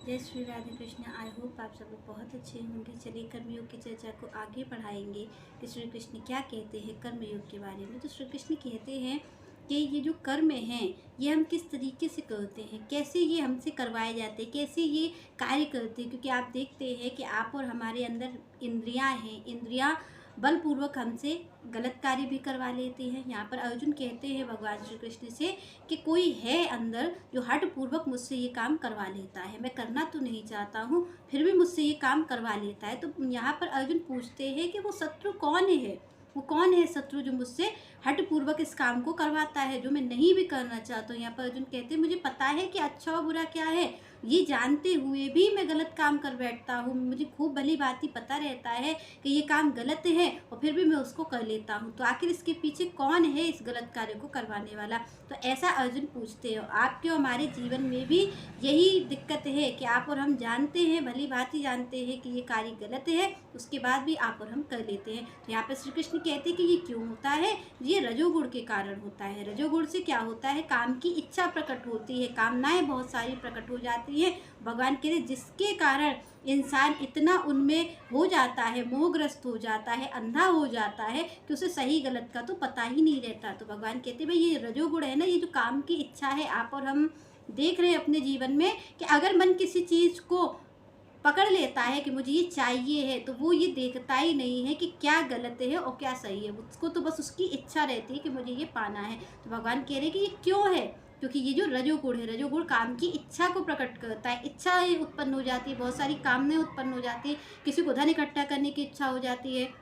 जय Shri Radhe Krishna. I hope आप सब लोग बहुत अच्छे होंगे। चलिए कर्मयोग की चर्चा को आगे बढ़ाएंगे कि श्री कृष्ण क्या कहते हैं कर्मयोग के बारे में। तो श्री कृष्ण कहते हैं कि ये जो कर्म हैं ये हम किस तरीके से करते हैं, कैसे ये हमसे करवाए जाते हैं, कैसे ये कार्य करते हैं। क्योंकि आप देखते हैं कि आप और हमारे अंदर इंद्रियां हैं, इंद्रियां बलपूर्वक हमसे गलत कार्य भी करवा लेते हैं। यहाँ पर अर्जुन कहते हैं भगवान श्री कृष्ण से कि कोई है अंदर जो हठ पूर्वक मुझसे ये काम करवा लेता है, मैं करना तो नहीं चाहता हूँ फिर भी मुझसे ये काम करवा लेता है। तो यहाँ पर अर्जुन पूछते हैं कि वो शत्रु कौन है, वो कौन है शत्रु जो मुझसे हठ पूर्वक इस काम को करवाता है, जो मैं नहीं भी करना चाहता हूँ। यहाँ पर अर्जुन कहते हैं मुझे पता है कि अच्छा और बुरा क्या है, ये जानते हुए भी मैं गलत काम कर बैठता हूँ। मुझे खूब भली भांति पता रहता है कि ये काम गलत है और फिर भी मैं उसको कर लेता हूँ। तो आखिर इसके पीछे कौन है इस गलत कार्य को करवाने वाला। तो ऐसा अर्जुन पूछते हो। आपके हमारे जीवन में भी यही दिक्कत है कि आप और हम जानते हैं, भली भांति जानते हैं कि ये कार्य गलत है, उसके बाद भी आप और हम कर लेते हैं। तो यहाँ पर श्री कृष्ण कहते हैं कि ये क्यों होता है, ये रजोगुण के कारण होता है। रजोगुण से क्या होता है, काम की इच्छा प्रकट होती है, कामनाएं बहुत सारी प्रकट हो जाती है भगवान के लिए, जिसके कारण इंसान इतना उनमें हो जाता है, मोहग्रस्त हो जाता है, अंधा हो जाता है कि उसे सही गलत का तो पता ही नहीं रहता। तो भगवान कहते हैं भाई ये रजोगुण है ना, ये जो काम की इच्छा है, आप और हम देख रहे हैं अपने जीवन में कि अगर मन किसी चीज़ को पकड़ लेता है कि मुझे ये चाहिए है, तो वो ये देखता ही नहीं है कि क्या गलत है और क्या सही है, उसको तो बस उसकी इच्छा रहती है कि मुझे ये पाना है। तो भगवान कह रहे हैं कि ये क्यों है, क्योंकि ये जो रजोगुण है, रजोगुण काम की इच्छा को प्रकट करता है। इच्छा उत्पन्न हो जाती है, बहुत सारी कामनाएं उत्पन्न हो जाती है। किसी को धन इकट्ठा करने की इच्छा हो जाती है,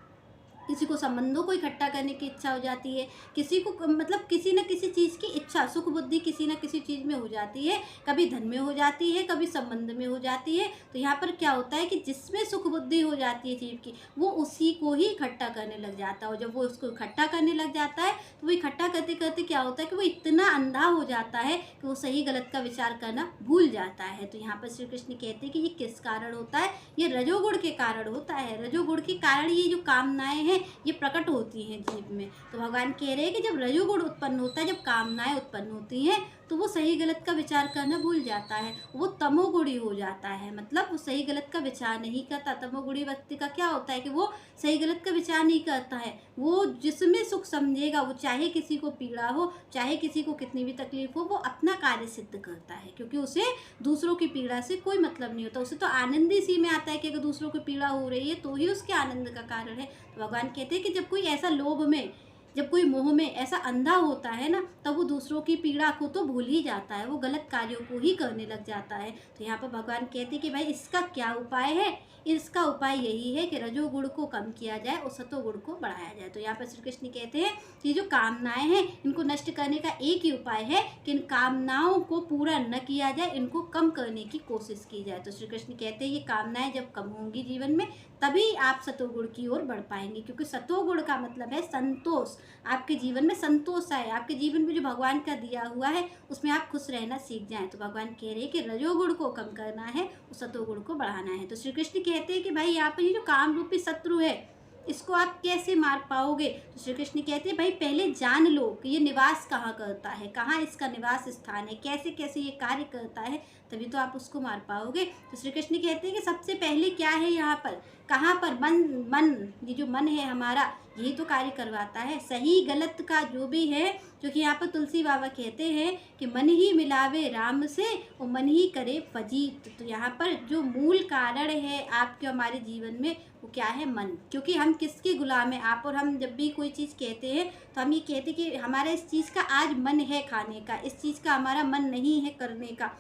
किसी को संबंधों को इकट्ठा करने की इच्छा हो जाती है, किसी को मतलब किसी न किसी चीज़ की इच्छा, सुख बुद्धि किसी न किसी चीज़ में हो जाती है, कभी धन में हो जाती है, कभी संबंध में हो जाती है। तो यहाँ पर क्या होता है कि जिसमें सुख बुद्धि हो जाती है जीव की, वो उसी को ही इकट्ठा करने लग जाता है। और जब वो उसको इकट्ठा करने लग जाता है तो वो इकट्ठा करते करते क्या होता है कि वो इतना अंधा हो जाता है कि वो सही गलत का विचार करना भूल जाता है। तो यहाँ पर श्री कृष्ण कहते हैं कि ये किस कारण होता है, ये रजोगुण के कारण होता है। रजोगुण के कारण ये जो कामनाएं हैं ये प्रकट होती हैं जीव में। तो भगवान कह रहे हैं कि जब रजोगुण उत्पन्न होता है, जब कामनाएं उत्पन्न होती हैं, तो वो सही गलत का विचार करना भूल जाता है, वो तमोगुणी हो जाता है। मतलब वो सही गलत का विचार नहीं करता। तमोगुणी व्यक्ति का क्या होता है कि वो सही गलत का विचार नहीं करता है, वो जिसमें सुख समझेगा, वो चाहे किसी को पीड़ा हो, चाहे किसी को कितनी भी तकलीफ हो, वो अपना कार्य सिद्ध करता है, क्योंकि उसे दूसरों की पीड़ा से कोई मतलब नहीं होता। उसे तो आनंद इसी में आता है कि अगर दूसरों को पीड़ा हो रही है तो ही उसके आनंद का कारण है। तो भगवान कहते हैं कि जब कोई ऐसा लोभ में, जब कोई मोह में ऐसा अंधा होता है ना, तब वो दूसरों की पीड़ा को तो भूल ही जाता है, वो गलत कार्यों को ही करने लग जाता है। तो यहाँ पर भगवान कहते हैं कि भाई इसका क्या उपाय है। इसका उपाय यही है कि रजोगुण को कम किया जाए और सतोगुण को बढ़ाया जाए। तो यहाँ पर श्री कृष्ण कहते हैं कि जो कामनाएं हैं इनको नष्ट करने का एक ही उपाय है कि इन कामनाओं को पूरा न किया जाए, इनको कम करने की कोशिश की जाए। तो श्री कृष्ण कहते हैं ये कामनाएं जब कम होंगी जीवन में, तभी आप सतोगुण की ओर बढ़ पाएंगे। क्योंकि सतोगुण का मतलब है संतोष, आपके जीवन में संतोष आए, आपके जीवन में जो भगवान का दिया हुआ है उसमें आप खुश रहना सीख जाएं। तो भगवान कह रहे हैं कि रजोगुण को कम करना है और सतोगुण को बढ़ाना है। तो श्री कृष्ण कहते हैं कि भाई यहाँ पर ये जो काम रूपी शत्रु है, इसको आप कैसे मार पाओगे। तो श्री कृष्ण कहते हैं भाई पहले जान लो कि ये निवास कहाँ करता है, कहाँ इसका निवास स्थान है, कैसे कैसे ये कार्य करता है, तभी तो आप उसको मार पाओगे। तो श्री कृष्ण कहते हैं कि सबसे पहले क्या है यहाँ पर, कहाँ पर मन, ये जो मन है हमारा, यही तो कार्य करवाता है सही गलत का जो भी है। क्योंकि यहाँ पर तुलसी बाबा कहते हैं कि मन ही मिलावे राम से और मन ही करे फजीत। तो यहाँ पर जो मूल कारण है आपके हमारे जीवन में वो क्या है, मन। क्योंकि हम किसके गुलाम हैं, आप और हम जब भी कोई चीज़ कहते हैं तो हम ये कहते हैं कि हमारा इस चीज़ का आज मन है खाने का, इस चीज़ का हमारा मन नहीं है करने का।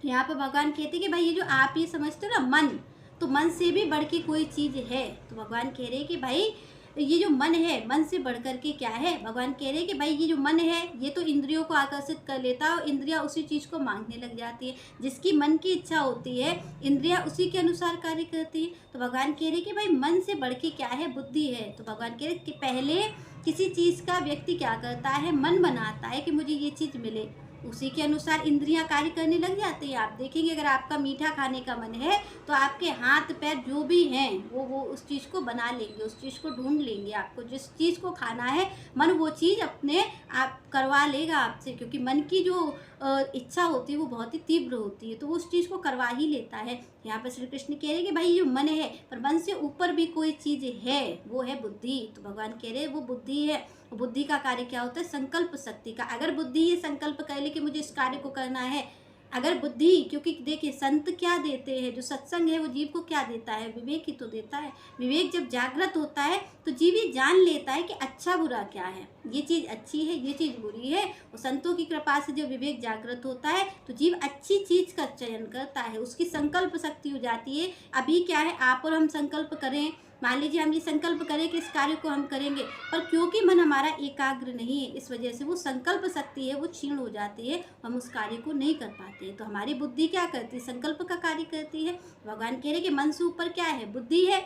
यहाँ पर भगवान कहते हैं कि भाई ये जो आप ये समझते हो ना मन, तो मन से भी बढ़ के कोई चीज़ है। तो भगवान कह रहे हैं कि भाई ये जो मन है, मन से बढ़ कर के क्या है। भगवान कह रहे हैं कि भाई ये जो मन है ये तो इंद्रियों को आकर्षित कर लेता है और इंद्रियां उसी चीज़ को मांगने लग जाती है। जिसकी मन की इच्छा होती है इंद्रियां उसी के अनुसार कार्य करती है। तो भगवान कह रहे हैं कि भाई मन से बढ़ के क्या है, बुद्धि है। तो भगवान कह रहे हैं कि पहले किसी चीज़ का व्यक्ति क्या करता है, मन बनाता है कि मुझे ये चीज़ मिले, उसी के अनुसार इंद्रियां कार्य करने लग जाती हैं। आप देखेंगे अगर आपका मीठा खाने का मन है तो आपके हाथ पैर जो भी हैं वो उस चीज़ को बना लेंगे, उस चीज़ को ढूंढ लेंगे। आपको जिस चीज़ को खाना है मन वो चीज़ अपने आप करवा लेगा आपसे, क्योंकि मन की जो इच्छा होती है वो बहुत ही तीव्र होती है, तो वो उस चीज़ को करवा ही लेता है। यहाँ पर श्री कृष्ण कह रहे हैं कि भाई ये मन है, पर मन से ऊपर भी कोई चीज़ है, वो है बुद्धि। तो भगवान कह रहे हैं वो बुद्धि है। बुद्धि का कार्य क्या होता है? संकल्प शक्ति का। अगर बुद्धि ये संकल्प कर ले कि मुझे इस कार्य को करना है, अगर बुद्धि, क्योंकि देखिए संत क्या देते हैं, जो सत्संग है वो जीव को क्या देता है? विवेक ही तो देता है। विवेक जब जागृत होता है तो जीव ये जान लेता है कि अच्छा बुरा क्या है, ये चीज़ अच्छी है, ये चीज़ बुरी है। और संतों की कृपा से जब विवेक जागृत होता है तो जीव अच्छी चीज़ का चयन करता है, उसकी संकल्प शक्ति हो जाती है। अभी क्या है, आप और हम संकल्प करें, मान लीजिए हम ये संकल्प करें कि इस कार्य को हम करेंगे, पर क्योंकि मन हमारा एकाग्र नहीं है, इस वजह से वो संकल्प शक्ति है वो क्षीण हो जाती है, हम उस कार्य को नहीं कर पाते हैं। तो हमारी बुद्धि क्या करती है? संकल्प का कार्य करती है। भगवान कह रहे हैं कि मन से ऊपर क्या है? बुद्धि है।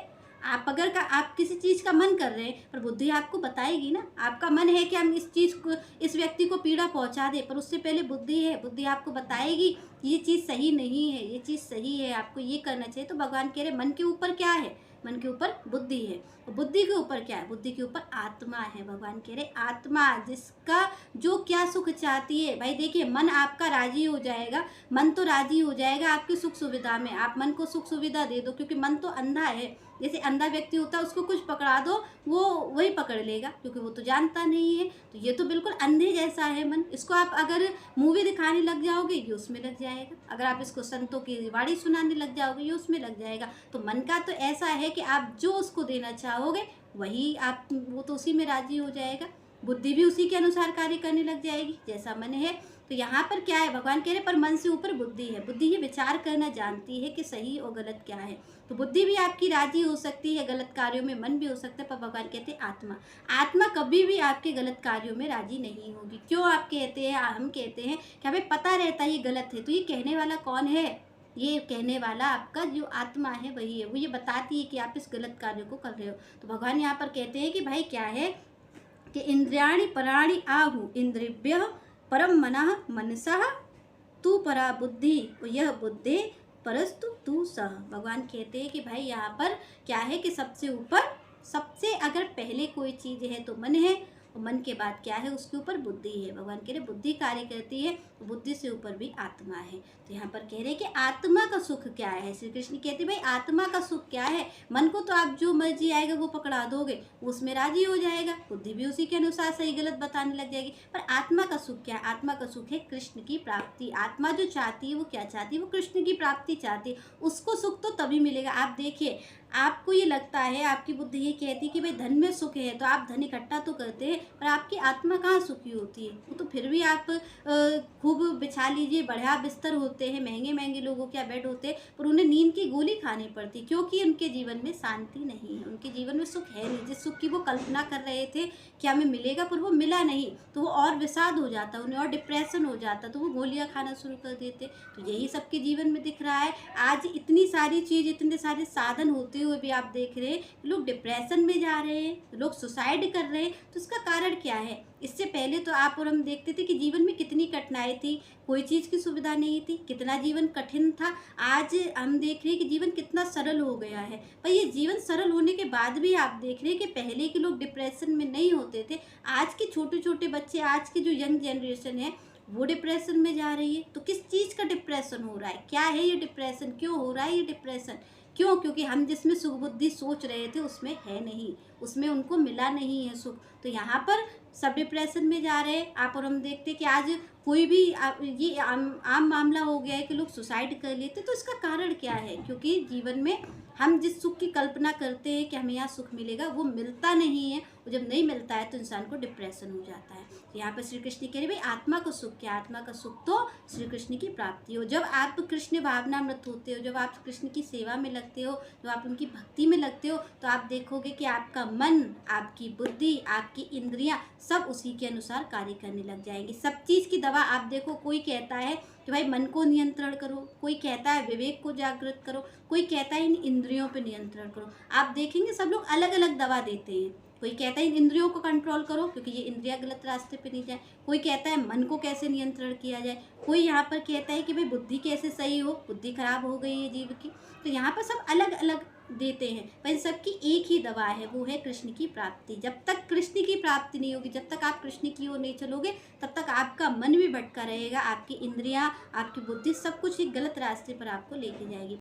आप अगर आप किसी चीज़ का मन कर रहे हैं, पर बुद्धि आपको बताएगी ना। आपका मन है कि हम इस चीज़ को, इस व्यक्ति को पीड़ा पहुंचा दें, पर उससे पहले बुद्धि है, बुद्धि आपको बताएगी ये चीज़ सही नहीं है, ये चीज़ सही है, आपको ये करना चाहिए। तो भगवान कह रहे मन के ऊपर क्या है? मन के ऊपर बुद्धि है। और बुद्धि के ऊपर क्या है? बुद्धि के ऊपर आत्मा है। भगवान कह रहे आत्मा, जिसका जो क्या सुख चाहती है। भाई देखिए मन आपका राजी हो जाएगा, मन तो राजी हो जाएगा आपकी सुख सुविधा में। आप मन को सुख सुविधा दे दो, क्योंकि मन तो अंधा है। जैसे अंधा व्यक्ति होता है, उसको कुछ पकड़ा दो वो वही पकड़ लेगा, क्योंकि वो तो जानता नहीं है। तो ये तो बिल्कुल अंधे जैसा है मन। इसको आप अगर मूवी दिखाने लग जाओगे ये उसमें लग जाएगा, अगर आप इसको संतों की वाणी सुनाने लग जाओगे ये उसमें लग जाएगा। तो मन का तो ऐसा है कि आप जो उसको देना चाहोगे वही आप, वो तो उसी में राजी हो जाएगा। बुद्धि भी उसी के अनुसार कार्य करने लग जाएगी जैसा मन है। तो यहाँ पर क्या है? भगवान कह रहे पर मन से ऊपर बुद्धि है। बुद्धि ये विचार करना जानती है कि सही और गलत क्या है। तो बुद्धि भी आपकी राजी हो सकती है गलत कार्यों में, मन भी हो सकता है, पर भगवान कहते हैं आत्मा, आत्मा कभी भी आपके गलत कार्यों में राजी नहीं होगी। क्यों आप कहते हैं, हम कहते हैं कि हमें पता रहता है ये गलत है, तो ये कहने वाला कौन है? ये कहने वाला आपका जो आत्मा है वही है, वो ये बताती है कि आप इस गलत कार्य को कर रहे हो। तो भगवान यहाँ पर कहते हैं कि भाई क्या है कि इंद्रियाणि पराणि आहु इंद्रिभ्यः परम मनः मनसः तू परा बुद्धि, यह बुद्धि परस्तु तू सह। भगवान कहते हैं कि भाई यहाँ पर क्या है कि सबसे ऊपर, सबसे अगर पहले कोई चीज़ है तो मन है, और मन के बाद क्या है? उसके ऊपर बुद्धि है। भगवान कह रहे बुद्धि कार्य करती है, बुद्धि से ऊपर भी आत्मा है। तो यहाँ पर कह रहे कि आत्मा का सुख क्या है? श्री कृष्ण कहते भाई आत्मा का सुख क्या है? मन को तो आप जो मर्जी आएगा वो पकड़ा दोगे, उसमें राजी हो जाएगा, बुद्धि भी उसी के अनुसार सही गलत बताने लग जाएगी। पर आत्मा का सुख क्या है? आत्मा का सुख है कृष्ण की प्राप्ति। आत्मा जो चाहती है वो क्या चाहती है? वो कृष्ण की प्राप्ति चाहती है। उसको सुख तो तभी मिलेगा। आप देखिए, आपको ये लगता है, आपकी बुद्धि ये कहती है कि भाई धन में सुख है, तो आप धन इकट्ठा तो करते हैं, पर आपकी आत्मा कहाँ सुखी होती है? वो तो फिर भी आप खूब बिछा लीजिए, बढ़िया बिस्तर होते हैं, महंगे महंगे लोगों के बेड होते हैं, पर उन्हें नींद की गोली खानी पड़ती, क्योंकि उनके जीवन में शांति नहीं है, उनके जीवन में सुख है नहीं। जिस सुख की वो कल्पना कर रहे थे कि हमें मिलेगा, पर वो मिला नहीं, तो वो और विषाद हो जाता, उन्हें और डिप्रेशन हो जाता, तो वो गोलियां खाना शुरू कर देते। तो यही सबके जीवन में दिख रहा है। आज इतनी सारी चीज़, इतने सारे साधन होते हुए भी आप देख रहे हैं लोग डिप्रेशन में जा रहे हैं, लोग सुसाइड कर रहे हैं। तो इसका कारण क्या है? इससे पहले तो आप और हम देखते थे कि जीवन में कितनी कठिनाई थी, कोई चीज़ की सुविधा नहीं थी, कितना जीवन कठिन था। आज हम देख रहे हैं कि जीवन कितना सरल हो गया है। पर ये जीवन सरल होने के बाद भी आप देख रहे हैं कि पहले के लोग डिप्रेशन में नहीं होते थे, आज के छोटे छोटे बच्चे, आज की जो यंग जनरेशन है वो डिप्रेशन में जा रही है। तो किस चीज़ का डिप्रेशन हो रहा है? क्या है ये डिप्रेशन? क्यों हो रहा है ये डिप्रेशन? क्यों? क्योंकि हम जिसमें सुख बुद्धि सोच रहे थे उसमें है नहीं, उसमें उनको मिला नहीं है सुख। तो यहाँ पर सब डिप्रेशन में जा रहे हैं। आप और हम देखते हैं कि आज कोई भी ये आम मामला हो गया है कि लोग सुसाइड कर लेते। तो इसका कारण क्या है? क्योंकि जीवन में हम जिस सुख की कल्पना करते हैं कि हमें यहाँ सुख मिलेगा, वो मिलता नहीं है, और जब नहीं मिलता है तो इंसान को डिप्रेशन हो जाता है। तो यहाँ पर श्री कृष्ण कह रहे भाई आत्मा का सुख क्या? आत्मा का सुख तो श्री कृष्ण की प्राप्ति हो। जब आप कृष्ण भावनामृत होते हो, जब आप कृष्ण की सेवा में लगते हो, जब आप उनकी भक्ति में लगते हो, तो आप देखोगे कि आपका मन, आपकी बुद्धि, आपकी इंद्रियां सब उसी के अनुसार कार्य करने लग जाएंगी। सब चीज़ की दवा आप देखो, कोई कहता है कि भाई मन को नियंत्रण करो, कोई कहता है विवेक को जागृत करो, कोई कहता है इन इंद्रियों पे नियंत्रण करो। आप देखेंगे सब लोग अलग अलग दवा देते हैं। कोई कहता है इन इंद्रियों को कंट्रोल करो क्योंकि ये इंद्रियां गलत रास्ते पे नहीं जाए, कोई कहता है मन को कैसे नियंत्रण किया जाए, कोई यहाँ पर कहता है कि भाई बुद्धि कैसे सही हो, बुद्धि खराब हो गई है जीव की। तो यहाँ पर सब अलग अलग देते हैं, पर इन सबकी एक ही दवा है, वो है कृष्ण की प्राप्ति। जब तक कृष्ण की प्राप्ति नहीं होगी, जब तक आप कृष्ण की ओर नहीं चलोगे, तब तक आपका मन भी भटका रहेगा, आपकी इंद्रियां, आपकी बुद्धि सब कुछ एक गलत रास्ते पर आपको लेके जाएगी।